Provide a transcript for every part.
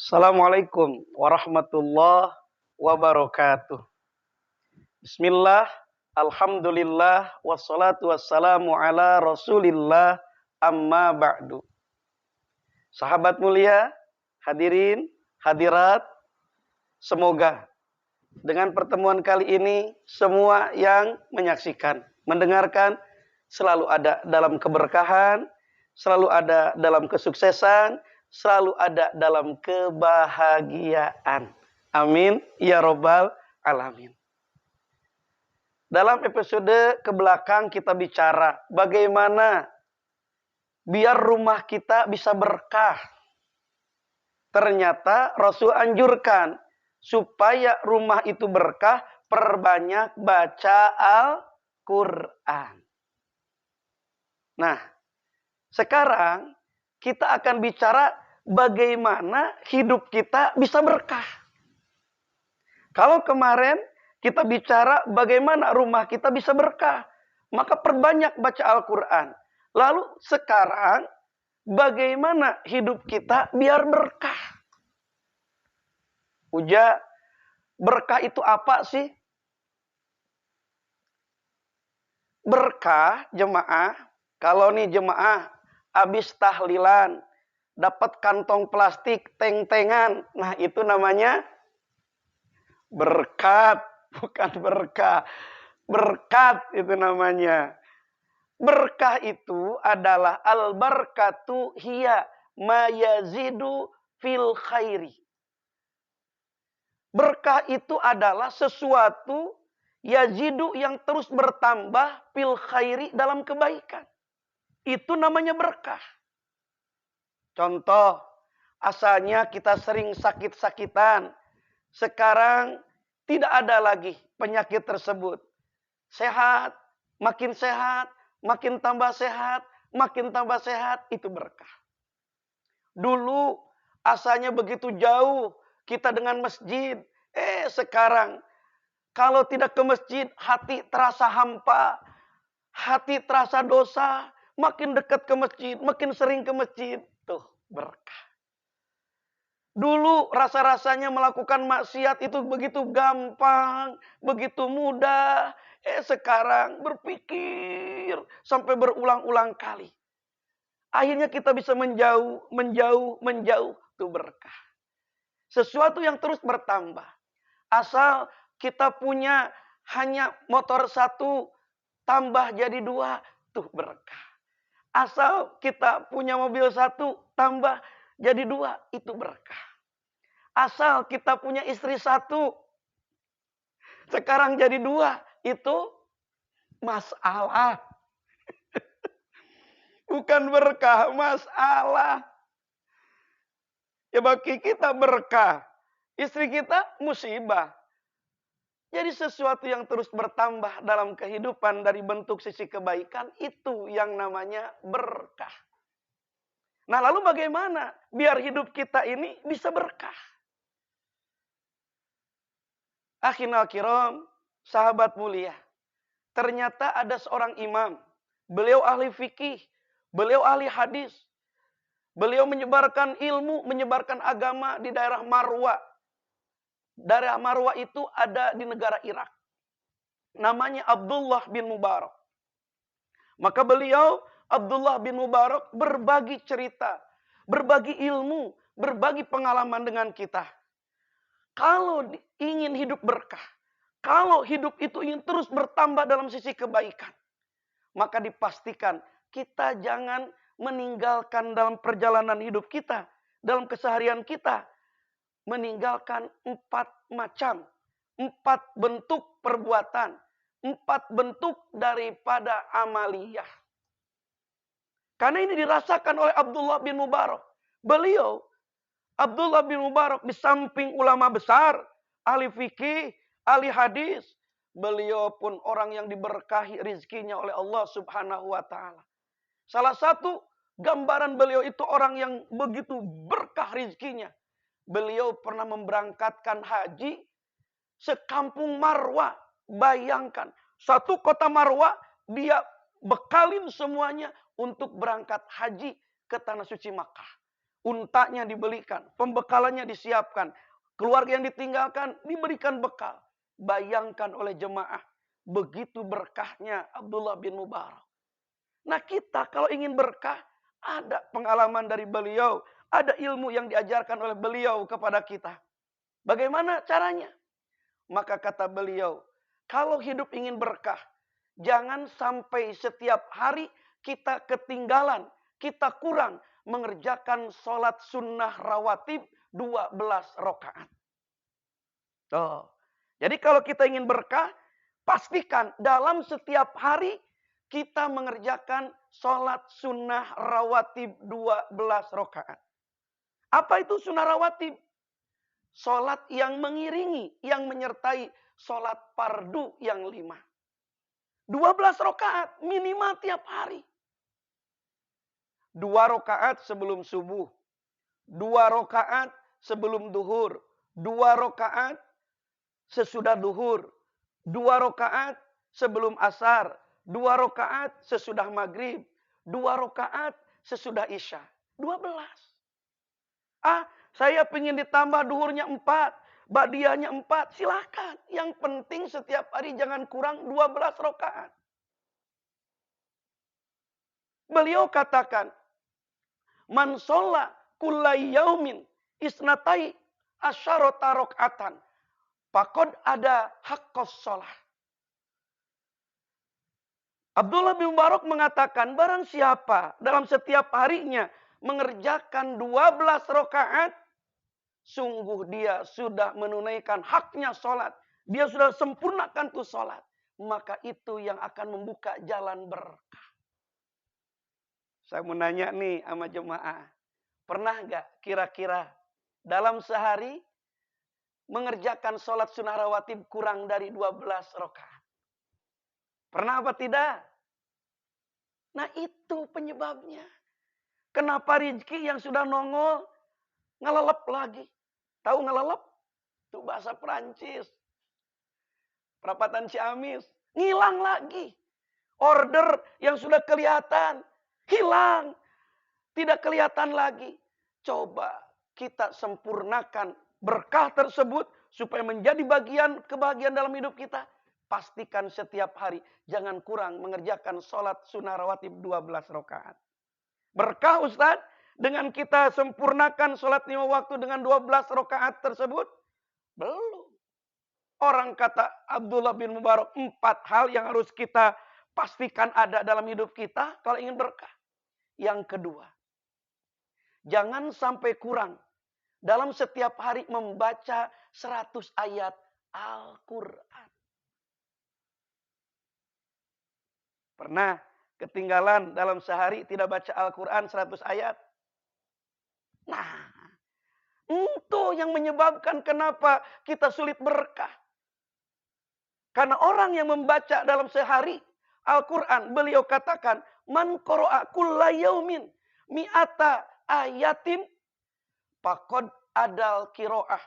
Assalamualaikum warahmatullahi wabarakatuh. Bismillah, alhamdulillah, wassalatu wassalamu ala rasulillah, amma ba'du. Sahabat mulia, hadirin, hadirat, semoga dengan pertemuan kali ini semua yang menyaksikan, mendengarkan, selalu ada dalam keberkahan, selalu ada dalam kesuksesan, selalu ada dalam kebahagiaan. Amin ya robbal alamin. Dalam episode kebelakang kita bicara bagaimana biar rumah kita bisa berkah. Ternyata Rasul anjurkan supaya rumah itu berkah, perbanyak baca Al-Quran. Nah, sekarang kita akan bicara bagaimana hidup kita bisa berkah. Kalau kemarin kita bicara bagaimana rumah kita bisa berkah, maka perbanyak baca Al-Quran. Lalu sekarang bagaimana hidup kita biar berkah? Uja, berkah itu apa sih? Berkah jemaah, kalau nih jemaah habis tahlilan, dapat kantong plastik teng-tengan, nah itu namanya berkat, bukan berkah. Berkat itu namanya. Berkah itu adalah al-barakatu hiya ma yazidu fil khairi. Berkah itu adalah sesuatu yazidu yang terus bertambah fil khairi dalam kebaikan. Itu namanya berkah. Contoh, asalnya kita sering sakit-sakitan. Sekarang tidak ada lagi penyakit tersebut. Sehat, makin tambah sehat, makin tambah sehat, itu berkah. Dulu asalnya begitu jauh kita dengan masjid. Sekarang kalau tidak ke masjid, hati terasa hampa, hati terasa dosa. Makin dekat ke masjid, makin sering ke masjid, tuh berkah. Dulu rasa-rasanya melakukan maksiat itu begitu gampang, begitu mudah. Sekarang berpikir sampai berulang-ulang kali. Akhirnya kita bisa menjauh. Itu berkah. Sesuatu yang terus bertambah. Asal kita punya hanya motor satu, tambah jadi dua, tuh berkah. Asal kita punya mobil satu, tambah jadi dua, itu berkah. Asal kita punya istri satu, sekarang jadi dua, itu masalah. Bukan berkah, masalah. Ya bagi kita berkah, istri kita musibah. Jadi sesuatu yang terus bertambah dalam kehidupan dari bentuk sisi kebaikan, itu yang namanya berkah. Nah lalu bagaimana biar hidup kita ini bisa berkah? Akhinal kiram, sahabat mulia. Ternyata ada seorang imam. Beliau ahli fikih. Beliau ahli hadis. Beliau menyebarkan ilmu, menyebarkan agama di daerah Marwa. Daerah Marwa itu ada di negara Irak. Namanya Abdullah bin Mubarak. Maka beliau, Abdullah bin Mubarak, berbagi cerita, berbagi ilmu, berbagi pengalaman dengan kita. Kalau ingin hidup berkah, kalau hidup itu ingin terus bertambah dalam sisi kebaikan, maka dipastikan kita jangan meninggalkan dalam perjalanan hidup kita, dalam keseharian kita, meninggalkan 4 bentuk perbuatan, 4 bentuk daripada amaliyah. Karena ini dirasakan oleh Abdullah bin Mubarak. Beliau, Abdullah bin Mubarak, di samping ulama besar, ahli fikih, ahli hadis, beliau pun orang yang diberkahi rizkinya oleh Allah Subhanahu wa ta'ala. Salah satu gambaran beliau itu orang yang begitu berkah rizkinya. Beliau pernah memberangkatkan haji sekampung Marwa. Bayangkan, satu kota Marwa dia bekalin semuanya untuk berangkat haji ke tanah suci Makkah. Untanya dibelikan, pembekalannya disiapkan, keluarga yang ditinggalkan diberikan bekal. Bayangkan oleh jemaah, begitu berkahnya Abdullah bin Mubarak. Nah kita kalau ingin berkah, ada pengalaman dari beliau, ada ilmu yang diajarkan oleh beliau kepada kita. Bagaimana caranya? Maka kata beliau, kalau hidup ingin berkah, jangan sampai setiap hari kita ketinggalan, kita kurang mengerjakan sholat sunnah rawatib 12 rakaat. Oh. Jadi kalau kita ingin berkah, pastikan dalam setiap hari kita mengerjakan sholat sunnah rawatib 12 rakaat. Apa itu sunnah rawatib? Sholat yang mengiringi, yang menyertai sholat fardu yang 5. 12 rakaat minimal tiap hari. 2 rakaat sebelum subuh. 2 rakaat sebelum duhur. 2 rakaat sesudah duhur. 2 rakaat sebelum asar. 2 rakaat sesudah maghrib. 2 rakaat sesudah isya. 12. Saya ingin ditambah duhurnya 4. Badiahnya 4. Silakan. Yang penting setiap hari jangan kurang 12 rakaat. Beliau katakan, man sholla kullai yaumin isnatai asyarata rok'atan. Faqad ada haqqos sholah. Abdullah bin Mubarak mengatakan, barang siapa dalam setiap harinya mengerjakan 12 rakaat, sungguh dia sudah menunaikan haknya sholat. Dia sudah sempurnakan tuh sholat. Maka itu yang akan membuka jalan berkah. Saya mau nanya nih sama jemaah. Pernah nggak kira-kira dalam sehari mengerjakan sholat sunnah rawatib kurang dari 12 rakaat? Pernah apa tidak? Nah itu penyebabnya. Kenapa rezeki yang sudah nongol ngelelep lagi? Tahu ngelelep? Itu bahasa Perancis. Perapatan Ciamis. Ngilang lagi. Order yang sudah kelihatan. Hilang. Tidak kelihatan lagi. Coba kita sempurnakan berkah tersebut. Supaya menjadi kebahagiaan dalam hidup kita. Pastikan setiap hari. Jangan kurang mengerjakan sholat sunnah rawatib 12 rakaat. Berkah Ustaz. Dengan kita sempurnakan sholat 5 waktu dengan 12 rakaat tersebut. Belum. Orang kata Abdullah bin Mubarak, 4 hal yang harus kita pastikan ada dalam hidup kita kalau ingin berkah. Yang kedua, jangan sampai kurang dalam setiap hari membaca 100 ayat Al-Quran. Pernah ketinggalan dalam sehari tidak baca Al-Quran 100 ayat? Nah, itu yang menyebabkan kenapa kita sulit berkah. Karena orang yang membaca dalam sehari Al-Quran, beliau katakan, man qara'a kulla yaumin mi'ata ayatin faqad adal qiraah.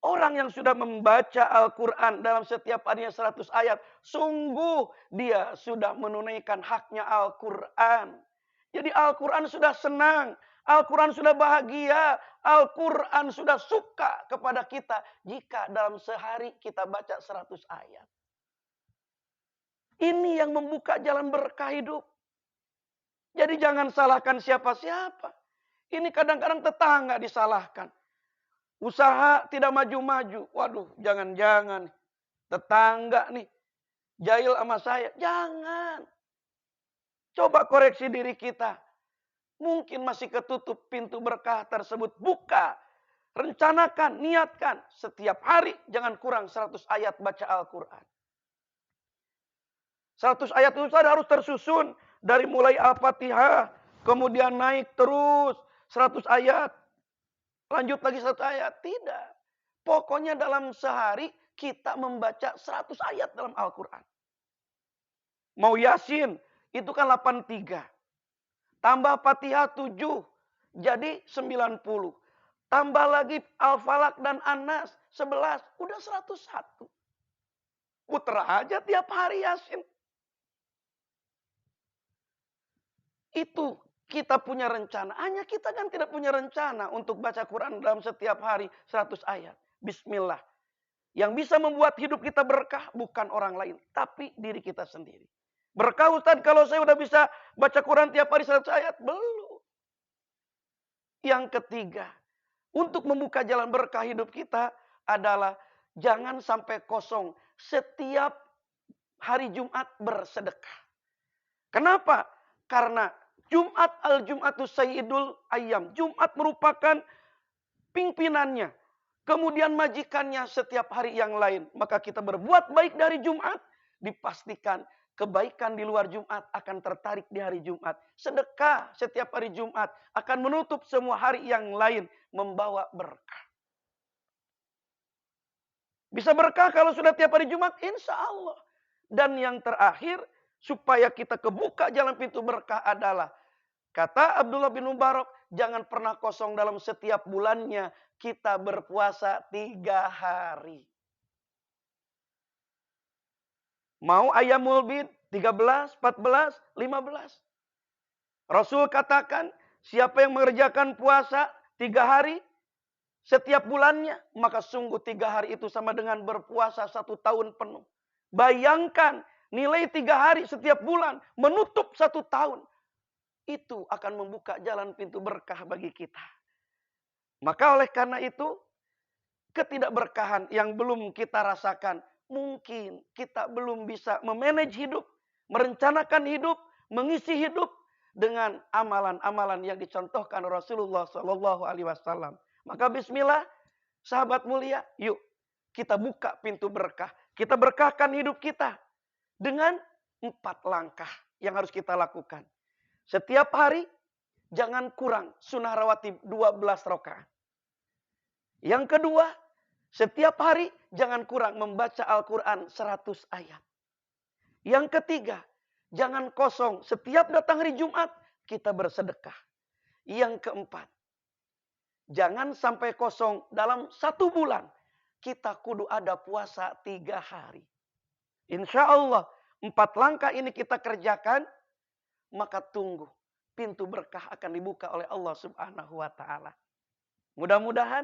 Orang yang sudah membaca Al-Quran dalam setiap harinya 100 ayat, sungguh dia sudah menunaikan haknya Al-Quran. Jadi Al-Quran sudah senang, Al-Quran sudah bahagia, Al-Quran sudah suka kepada kita jika dalam sehari kita baca 100 ayat. Ini yang membuka jalan berkah hidup. Jadi jangan salahkan siapa-siapa. Ini kadang-kadang tetangga disalahkan. Usaha tidak maju-maju. Waduh, jangan-jangan. Tetangga nih. Jahil sama saya. Jangan. Coba koreksi diri kita. Mungkin masih ketutup pintu berkah tersebut. Buka. Rencanakan, niatkan. Setiap hari jangan kurang 100 ayat baca Al-Quran. 100 ayat itu harus tersusun dari mulai Al-Fatihah, kemudian naik terus 100 ayat. Lanjut lagi 100 ayat. Tidak. Pokoknya dalam sehari kita membaca 100 ayat dalam Al-Quran. Mau Yasin, itu kan 83. Tambah Fatihah 7, jadi 90. Tambah lagi Al-Falaq dan An-Nas 11, udah 101. Puter aja tiap hari Yasin. Itu kita punya rencana. Hanya kita kan tidak punya rencana untuk baca Quran dalam setiap hari 100 ayat. Bismillah. Yang bisa membuat hidup kita berkah bukan orang lain, tapi diri kita sendiri. Berkah Ustaz kalau saya udah bisa baca Quran tiap hari 100 ayat? Belum. Yang ketiga, untuk membuka jalan berkah hidup kita adalah jangan sampai kosong setiap hari Jumat bersedekah. Kenapa? Karena Jumat al-Jum'atu Sayyidul Ayyam. Jumat merupakan pimpinannya. Kemudian majikannya setiap hari yang lain. Maka kita berbuat baik dari Jumat. Dipastikan kebaikan di luar Jumat akan tertarik di hari Jumat. Sedekah setiap hari Jumat akan menutup semua hari yang lain. Membawa berkah. Bisa berkah kalau sudah tiap hari Jumat? Insya Allah. Dan yang terakhir, supaya kita kebuka jalan pintu berkah adalah, kata Abdullah bin Mubarak, jangan pernah kosong dalam setiap bulannya kita berpuasa 3 hari. Mau ayamul bid 13, 14, 15. Rasul katakan, siapa yang mengerjakan puasa 3 hari setiap bulannya, maka sungguh 3 hari itu sama dengan berpuasa 1 tahun penuh. Bayangkan nilai 3 hari setiap bulan menutup 1 tahun. Itu akan membuka jalan pintu berkah bagi kita. Maka oleh karena itu, ketidakberkahan yang belum kita rasakan, mungkin kita belum bisa memanage hidup, merencanakan hidup, mengisi hidup dengan amalan-amalan yang dicontohkan Rasulullah SAW. Maka bismillah, sahabat mulia, yuk kita buka pintu berkah. Kita berkahkan hidup kita dengan 4 langkah yang harus kita lakukan. Setiap hari jangan kurang sunnah rawatib 12 rakaat. Yang kedua, setiap hari jangan kurang membaca Al-Quran 100 ayat. Yang ketiga, jangan kosong setiap datang hari Jumat kita bersedekah. Yang keempat, jangan sampai kosong dalam 1 bulan kita kudu ada puasa 3 hari. Insya Allah 4 langkah ini kita kerjakan, maka tunggu pintu berkah akan dibuka oleh Allah Subhanahu wa taala. Mudah-mudahan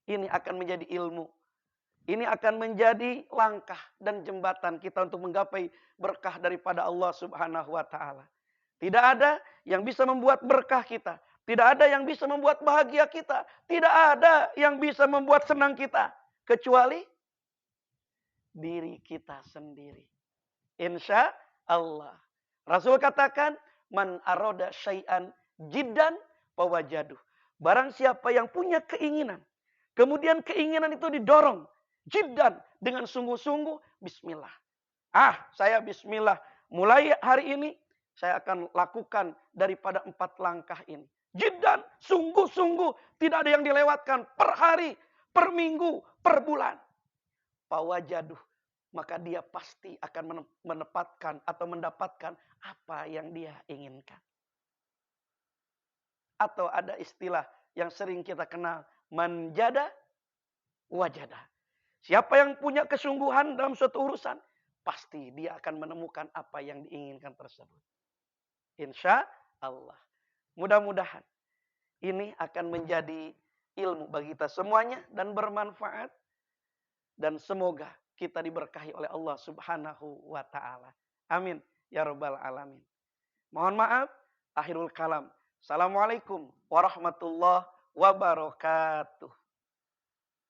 ini akan menjadi ilmu. Ini akan menjadi langkah dan jembatan kita untuk menggapai berkah daripada Allah Subhanahu wa taala. Tidak ada yang bisa membuat berkah kita, tidak ada yang bisa membuat bahagia kita, tidak ada yang bisa membuat senang kita kecuali diri kita sendiri. Insya Allah. Rasul katakan, man aroda syai'an jiddan fawajaduh. Barang siapa yang punya keinginan, kemudian keinginan itu didorong jiddan dengan sungguh-sungguh, bismillah. Saya bismillah. Mulai hari ini saya akan lakukan daripada 4 langkah ini. Jiddan, sungguh-sungguh, tidak ada yang dilewatkan per hari, per minggu, per bulan. Fawajaduh, maka dia pasti akan menepatkan atau mendapatkan apa yang dia inginkan. Atau ada istilah yang sering kita kenal, manjada wajada. Siapa yang punya kesungguhan dalam suatu urusan, pasti dia akan menemukan apa yang diinginkan tersebut. Insya Allah. Mudah-mudahan ini akan menjadi ilmu bagi kita semuanya dan bermanfaat. Dan semoga kita diberkahi oleh Allah Subhanahu wa taala. Amin ya rabbal alamin. Mohon maaf, akhirul kalam. Assalamualaikum warahmatullahi wabarakatuh.